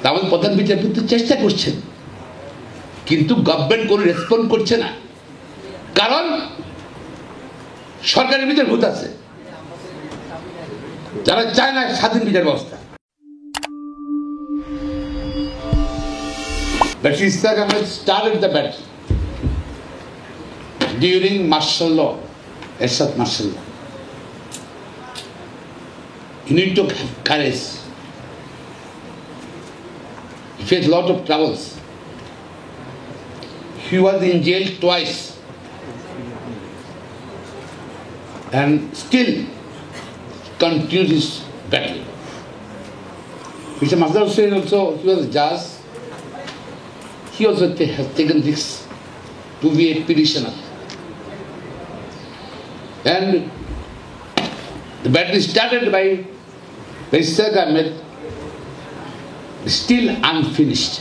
আমাদের প্রধান বিচারপতি চেষ্টা করছেন, কিন্তু গভর্নমেন্ট কোনো রেসপন্ড করছে না, কারণ সরকারের ভিতরে ভূত আছে, যারা চায় না স্বাধীন বিচার ব্যবস্থা। But Ishaq Ahmed started the battle during martial law, Ershad martial law. You need to have courage. He faced a lot of troubles. He was in jail twice, and still continued his battle. Mr. Mazhar Hussain also, he was a judge. He also has taken this to be a petitioner. And the battle started by Ishaq Ahmed, still unfinished.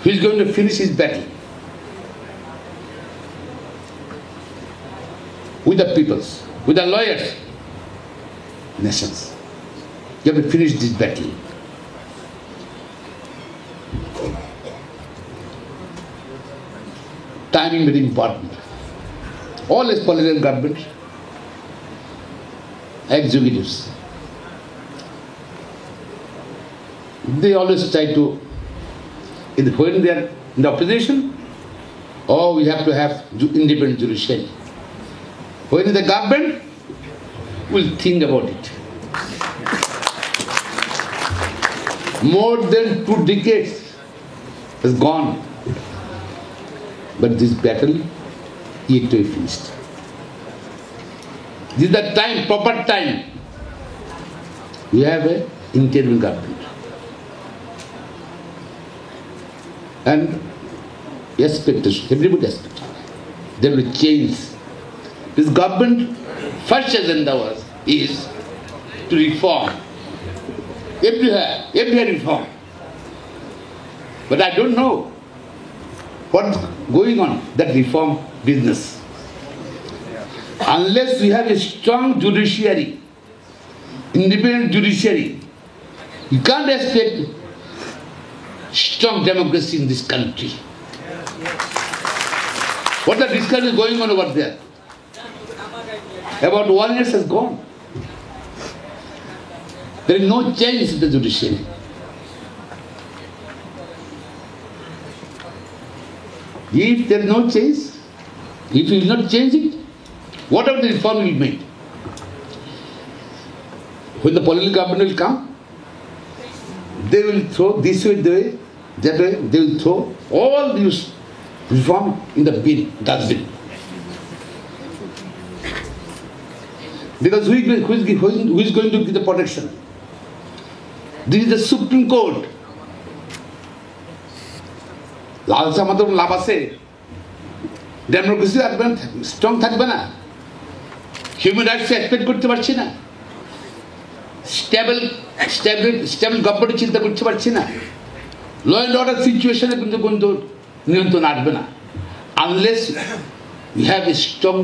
He is going to finish his battle with the peoples, with the lawyers, nations. You have to finish this battle. Timing very important. All is political government, executives, they always try to, when they are in the opposition, we have to have independent judiciary. When in the government, we'll think about it. More than 2 decades has gone, but this battle yet to be finished. This is the time, proper time. We have an interim government. And expectation, everybody expects. There will be change. This government first agenda is to reform. Everywhere reform. But I don't know what's going on, that reform business. Unless we have a strong judiciary, independent judiciary, you can't expect strong democracy in this country. What the discussion is going on over there? About 1 year has gone. There is no change in the judiciary. If there is no change, if you will not change it, what of the reform will make? When the political government will come, they will throw this way, that way, they will throw all these reform in the bin, dustbin. Because who is going to give the protection? This is the Supreme Court. লালসা আমাদের লাভ আছে, democracy strong থাকবে না, human rights expect করতে পারছি না, stable government চিন্তা করতে পারছি না, ল অ্যান্ড অর্ডার সিচুয়েশনে কিন্তু নিয়ন্ত্রণ আসবে না, unless we have a strong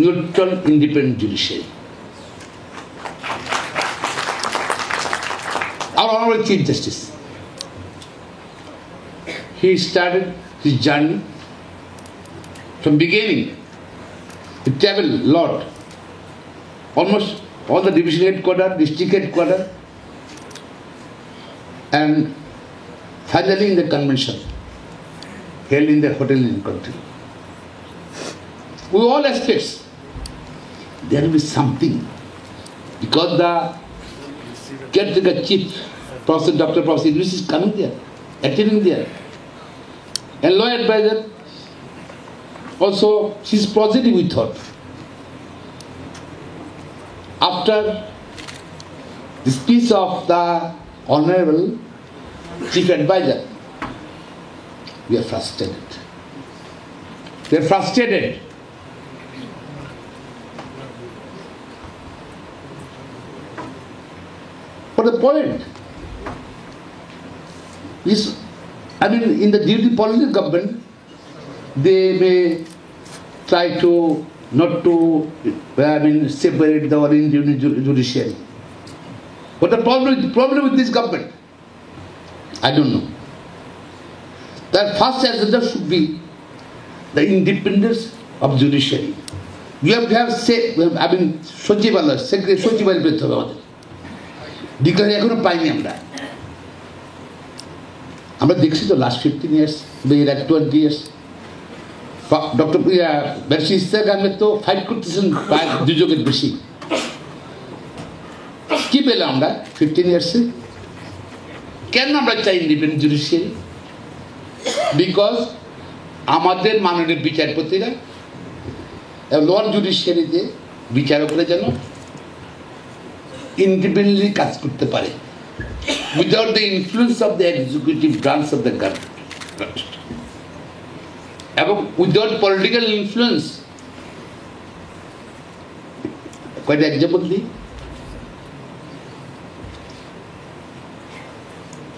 neutral independent judiciary. Our Honorable Chief Justice, he started his journey from beginning. He traveled a lot, almost all the division headquarters, district headquarters, and finally in the convention held in the hotel in the country. With all aspects, there will be something, because the caretaker chief, Professor Dr. Professor Idris is coming there, attending there. And law advisor also, she is positive, we thought. After the speech of the Honorable Chief Advisor, we are frustrated. We are frustrated. But the point is, in the duty political government, they may try to not to separate the independent judiciary. But the problem with this government, I don't know. The first agenda should be the independence of judiciary. You have to have সচিবালয় সচিবালয় পেতে হবে আমাদের। Declare এখনো পাইনি আমরা দেখছি তো last 15 years, 20 years doctor barrister Ishtiaq Ahmed তো ফাইট করতেছেন প্রায় 2 যুগের বেশি। কি পেলাম আমরা 15 years? কেন আমরা চাই ইন্ডিপেন্ডেন্ট জুডিশিয়ারি? বিকজ আমাদের মাননীয় বিচারপতিরা লোয়ার জুডিশিয়ারিতে বিচারকরা যেন ইন্ডিপেন্ডেন্টলি কাজ করতে পারে without the influence of the executive branch of the government এবং উইদাউট পলিটিক্যাল ইনফ্লুয়েন্স। কয়েকটা এক্সাম্পল দিই।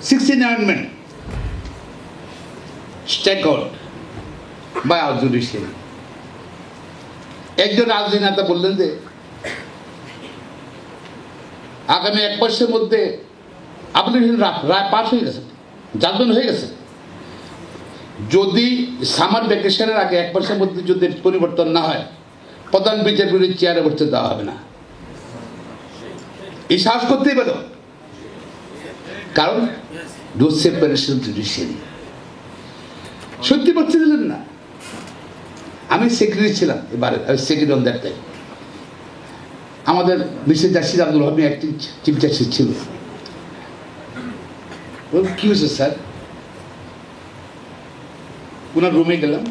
16th Amendment struck out by our judiciary. একজন রাজনীতি নেতা বললেন যে আগামী 1 বছরের মধ্যে অ্যাপ্লিকেশন রায় পাস হয়ে গেছে, জাজমেন্ট হয়ে গেছে, যদি সামার ভ্যাকেশনের আগে 1 বছরের মধ্যে যদি পরিবর্তন না হয় প্রধান বিচারপতির চেয়ারে বসতে দেওয়া হবে না। এই সাহস করতেই পারো, কারণ no separation judiciary। সত্যি বলতে দিলেন না। আমি সেক্রেটারি ছিলাম এবারে, সেক্রেটারি অন দ্যাট টাইম। আমাদের mister justice Abdul Hamid acting chief justice ছিল। কি হয়েছে স্যার? ওনার রুমে গেলাম,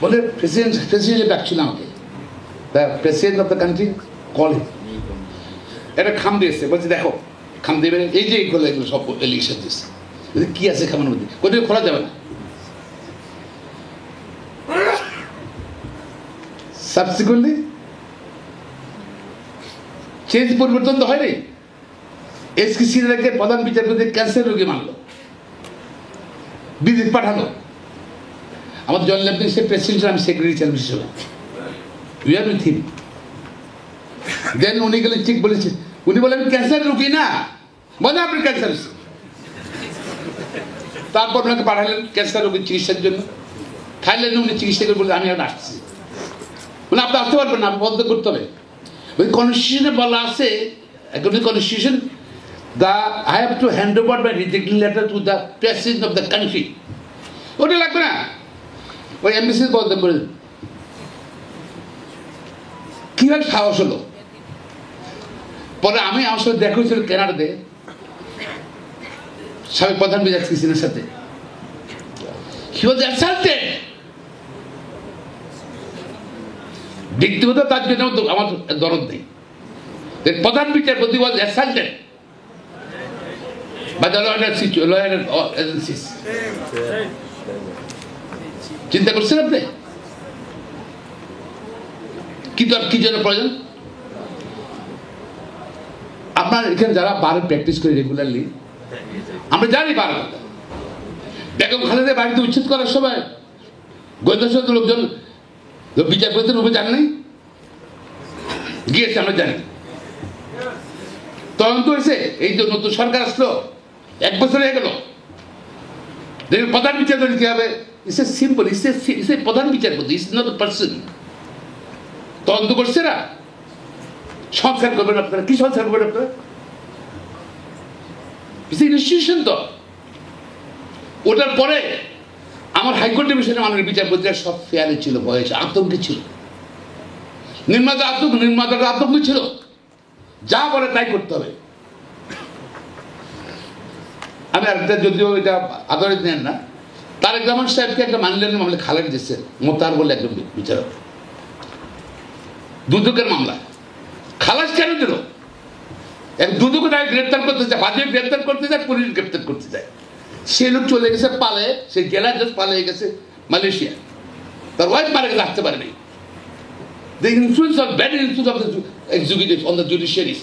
বলে প্রেসিডেন্ট ডাকছিল আমাকে, the president of the country call him. একটা খাম দিয়েছে, বলছে দেখো খাম দেবে, এই যে এইগুলো এগুলো সব এলিগেশন দিচ্ছে, কি আছে খামের মধ্যে, কোথাও খোলা যাবে না। সাবসিকুয়েন্টলি চেঞ্জ পরিবর্তন তো হয়নি। এসকিসি রেখে প্রধান বিচারপতি ক্যান্সার রোগী মানলো, বিদেশ পাঠালো। আমাদের জয়েন্ট লেফটেন্যান্ট সে প্রেসিডেন্ট, আমি সেক্রেটারি ছিলাম হিসেবে। We are with him. দেন উনি গেলে ঠিক বলেছে, উনি বলেন ক্যান্সার রোগী না, বলে আপনার ক্যান্সার। তারপর ওনাকে পাঠালেন ক্যান্সার রোগীর চিকিৎসার জন্য, খাইলেন, উনি চিকিৎসা করে বললেন আমি এখন আসছি। মানে আপনি আসতে পারবেন না, বন্ধ করতে হবে। ওই কনস্টিটিউশনে বলা আছে, according to constitution, I have to hand over my rejecting letter to the president of the country. ওটা লাগবে না, ওই এমবিসি বন্ধ করে দিন। কিভাবে সাহস হলো? পরে আমি আমার সাথে দেখা হয়েছিল কানাডাতে সাবেক প্রধান বিচারপতির সাথে। He was assaulted. ব্যক্তিগত তার জন্য আমার দরদ নেই। প্রধান বিচারপতি was assaulted by the lawyer agencies. চিন্তা করছেন আপনি কি জন্য প্রয়োজন? আপনার এখানে যারা বার প্র্যাকটিস করে রেগুলারলি, আমরা জানি বার কথা। বেগম খালেদা বাড়িতে উচ্ছেদ করার সময় গোয়েন্দা সংস্থার লোকজন বিচারপতির রূপে যান নাই, গিয়েছে, আমরা জানি। তদন্ত হয়েছে, এই যে নতুন সরকার আসলো 1 বছর হয়ে গেল, দেখবেন প্রধান বিচারপতি কি হবে? It's a simple, it's a প্রধান বিচারপতি, ইটস নট এ পার্সন। তদন্ত করছে না, সংস্কার করবেন আপনারা। কি সংস্কার করবেন আপনারা? ইনস্টিটিউশন তো। ওটার পরে আমার হাইকোর্ট ডিভিশনে মাননীয় বিচারপতিরা সব ফেয়ারে ছিল, বয়স আতঙ্কে ছিল, নির্মাতাটা আতঙ্ক ছিল, যা বলে তাই করতে হবে। আমি আরেকটা, যদিও এটা আদালত নেন না, তারেক রহমান সাহেবকে একটা মানলেন মামলা খালেদ দিচ্ছে, মোতার বলে একজন বিচারক, দুদকের মামলা। খালাস কেন দিল? এক দুদকে তাকে গ্রেপ্তার করতে চায়, বাদে গ্রেপ্তার করতে চায়, পুলিশ গ্রেপ্তার করতে চায়। সে লোক চলে গেছে পালে, সে জেলা জাজ পালিয়ে গেছে মালয়েশিয়া, তার ওয়াইফ মারা গেছে, আসতে পারে নাই। The influence of bad influence of the executive on the judiciary.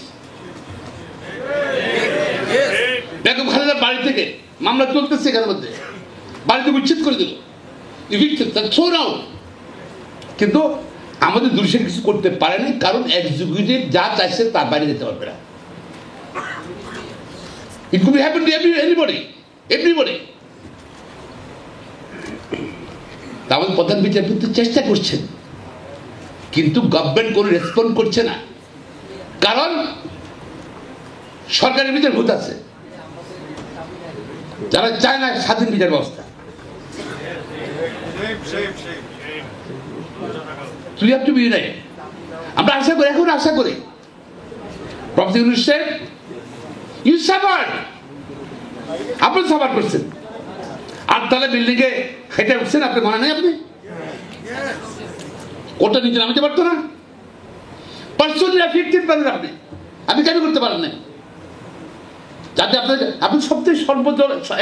Begum খালেদার বাড়ি থেকে মামলা চলতেছে, এখানের মধ্যে বাড়িতে উচ্ছেদ করে দিল, কিন্তু আমাদের জুডিশিয়ারি কিছু করতে পারেনি, কারণ এক্সিকিউটিভ যা চাইছে তার বাইরে যেতে পারবে না। It could be happen to anybody. আমাদের প্রধান বিচারপতি চেষ্টা করছেন, কিন্তু গভর্নমেন্ট কোনো রেসপন্ড করছে না, কারণ সরকারের ভিতরে ভূত আছে যারা চায় না স্বাধীন বিচার ব্যবস্থা। তুই হ্যাভ টু বি ইউনাইটেড। আমরা এখন আশা করি প্রফেসর ইউনূস সাহেব, ইউ সাফার্ড, আপনি সাফার করছেন, আটতলা বিল্ডিং এ হেঁটে উঠছেন, আপনি মনে নেই? আপনি ওটা নিচে নামতে পারতো না? পার্সোনালি 15 পারেন আপনি কেন করতে পারেন না? যাতে আপনি সবচেয়ে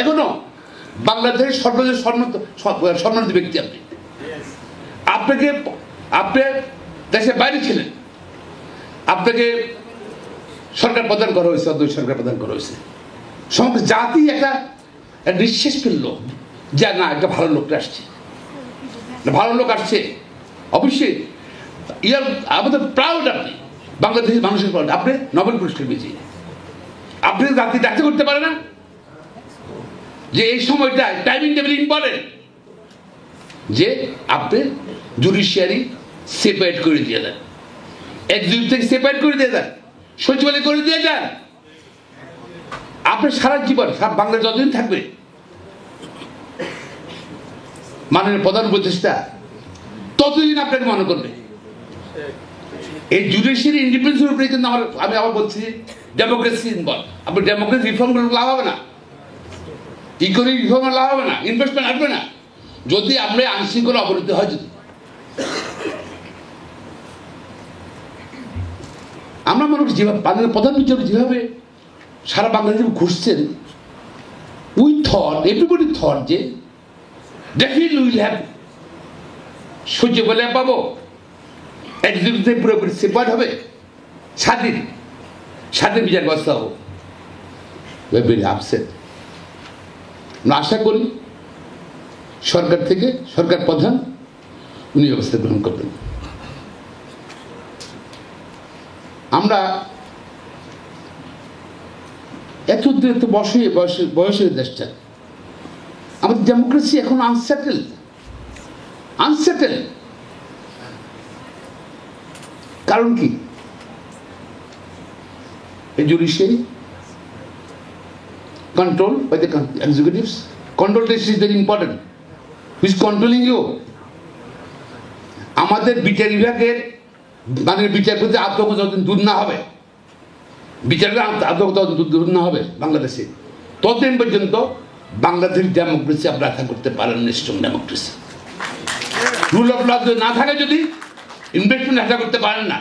এখনো বাংলাদেশের সর্বদেশ সম্মানিত ব্যক্তি। আপনি দেশের বাইরে ছিলেন, আপনাকে সরকার প্রদান করা হয়েছে, অদ্বৈত সরকার প্রদান করা হয়েছে। সমগ্র জাতি একটা নিঃশ্বাস ফেললো যে না, একটা ভালো লোকটা আসছে, ভালো লোক আসছে। অবশ্যই আমাদের প্রাউড, আপনি বাংলাদেশের মানুষের প্রাউড, আপনি নোবেল পুরস্কার পেয়েছেন। আপনি জাতি ডাকতে করতে পারে না যে এই সময়টা টাইমিং টেবিল ইম্পর্টেন্ট, যে আপনি জুডিশিয়ারি সেপারেট করে দিয়ে দেন, এক্সিকিউটিভ থেকে সেপারেট করে দিয়ে দেন, সচিবালয় করে দিয়ে যান। আপনার সারা জীবন বাংলা যতদিন থাকবে, মাননীয় প্রধান উপদেষ্টা ততদিন আপনাকে মনে করবে। এই জুডিশিয়ারি ইন্ডিপেন্ডেন্সের উপরে কিন্তু আমি আবার বলছি, ডেমোক্রেসি ইনভলভ। আপনি ডেমোক্রেসি রিফর্ম করে লাভ হবে না, ইকোনমিক রিফর্ম লাভ হবে না, ইনভেস্টমেন্ট আসবে না, যদি আমরা আইনশৃঙ্খলা অবনতি হয়। যদি আমরা মনে করছি যেভাবে প্রধান বিচারপতি যেভাবে সারা বাংলাদেশে ঘুরছেন, এভরিবডি থট যে ডেফিনেটলি উইল হ্যাভ সচিবালয় পাবো, এক্সিকিউটিভ পুরোপুরি সেপারেট হবে, স্বাধীন বিচার ব্যবস্থা হবে। Very upset. আশা করি সরকার প্রধান উনি ব্যবস্থা গ্রহণ করবেন। আমরা এত বয়সের দেশটা, আমাদের ডেমোক্রেসি এখন আনসেটেল। কারণ কি? এই judiciary control by the executives. Control test is very important. Who is controlling you? আমাদের বিচার বিভাগের বিচারপতি আত্মক যতদিন দূর না হবে, দূর না হবে বাংলাদেশে, ততদিন পর্যন্ত বাংলাদেশ ডেমোক্রেসি আপনি আশা করতে পারেন strong democracy. Rule of law না থাকে, যদি ইনভেস্টমেন্ট আশা করতে পারেন না।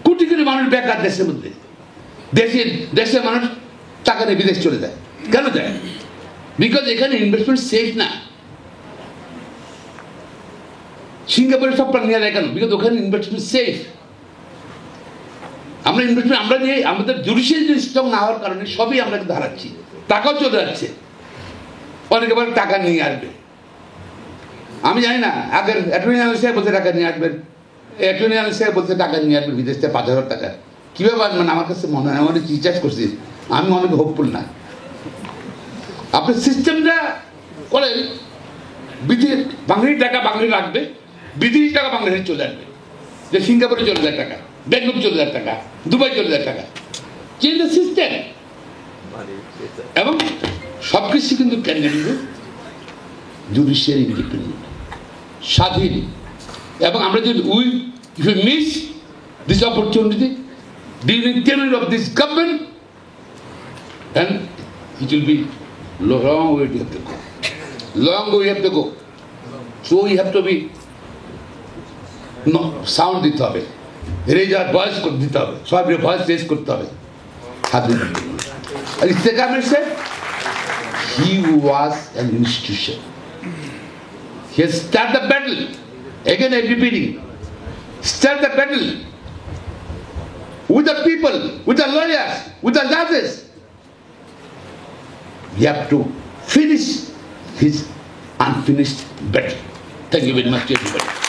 কোটি কোটি মানুষ বেকার দেশের মধ্যে, দেশের মানুষ টাকা নিয়ে বিদেশ চলে যায়। কেন যায়? বিকজ এখানে ইনভেস্টমেন্ট সেফ না। সিঙ্গাপুরে সব প্রাণ নেওয়া যায় কেন? বিকজ ওখানে ইনভেস্টমেন্ট সেফ। আমরা যে আমাদের জুডিশিয়াল স্ট্রং না হওয়ার কারণে সবই আমরা কিন্তু হারাচ্ছি, টাকাও চলে যাচ্ছে। অনেকে বলে টাকা নিয়ে আসবে, আমি জানি না। আগের অ্যাটর্নি জেনারেল সাহেব বলতে টাকা নিয়ে আসবেন, অ্যাটর্নি জেনারেল সাহেব বলতে টাকা নিয়ে আসবেন বিদেশ থেকে 5,000 টাকা। কিভাবে আনবেন? আমার কাছে মনে হয়, আমি রিচার্জ করছি, আমি অনেক হোপফুল না। আপনি সিস্টেমটা করেন, বাংলাদেশি টাকা বাংলাদেশ রাখবে, বিদেশি টাকা বাংলাদেশে চলে আসবে। যে সিঙ্গাপুরে চলে যায় টাকা, বেঙ্গল চলে যায় টাকা, দুবাই চলে যায় টাকা। Change the system. এবং সবকিছু কিন্তু ক্যান্ডিডেট জুডিশিয়ারি ইন্ডিপেন্ডেন্ট, স্বাধীন। এবং আমরা যদি if we miss this opportunity during the tenure of this government, then it will be long way we have to go. So we have to be sound দিতে হবে, রেজার voice দিতে হবে, সবাই voice raise করতে হবে। He was an institution. He has started the battle. Again I'm repeating, start the battle with the people, with the lawyers, with the judges. We have to finish his unfinished battle. Thank you very much, everybody.